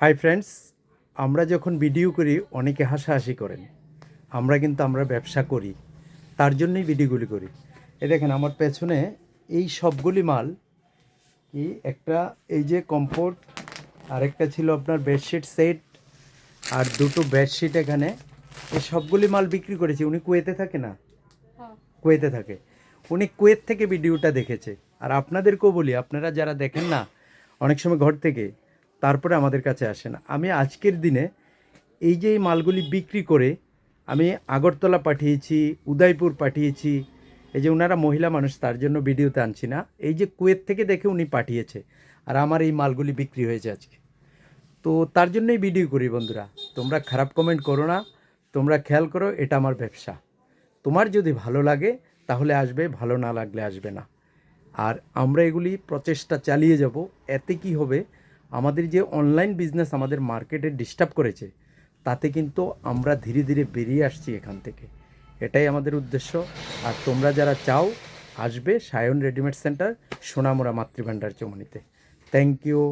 Hi friends, আমরা যখন video করি অনেকে হাসাহাসি করেন। আমরা ব্যবসা করি, তার জন্যই ভিডিওগুলি করি। দেখেন আমার পেছনে এই সবগুলি মাল কি একটা, এই যে কমফোর্ট, আরেকটা ছিল আপনার বেডশিট সেট, আর দুটো বেডশিট এখানে। এই সবগুলি মাল বিক্রি করেছি। উনি কুয়েতে থাকে না, কুয়েতে থাকে। উনি কুয়েত থেকে ভিডিওটা দেখেছে। আর আপনাদেরকেও বলি, আপনারা যারা দেখেন না অনেক সময় ঘর থেকে, তারপরে আমাদের কাছে আসেন। আমি আজকের দিনে এই যে এই মালগুলি বিক্রি করে আমি আগরতলা পাঠিয়েছি, উদয়পুর পাঠিয়েছি। এই যে ওনারা মহিলা মানুষ, তার জন্য ভিডিওতে আনছি না। এই যে কুয়েত থেকে দেখে উনি পাঠিয়েছে, আর আমার এই মালগুলি বিক্রি হয়েছে আজকে। তো তার জন্যই ভিডিও করি বন্ধুরা। তোমরা খারাপ কমেন্ট করো না, তোমরা খেয়াল করো, এটা আমার ব্যবসা। তোমার যদি ভালো লাগে তাহলে আসবে, ভালো না লাগলে আসবে না। আর আমরা এগুলি প্রচেষ্টা চালিয়ে যাব। এতে কি হবে, আমাদের যে অনলাইন বিজনেস আমাদের মার্কেটে ডিস্টার্ব করেছে, তাতে কিন্তু আমরা ধীরে ধীরে বেরিয়ে আসছি এখান থেকে। এটাই আমাদের উদ্দেশ্য। আর তোমরা যারা চাও আসবে সায়ন রেডিমেড সেন্টার, সোনামুড়া মাতৃভাণ্ডার চৌমুহনীতে। Thank you.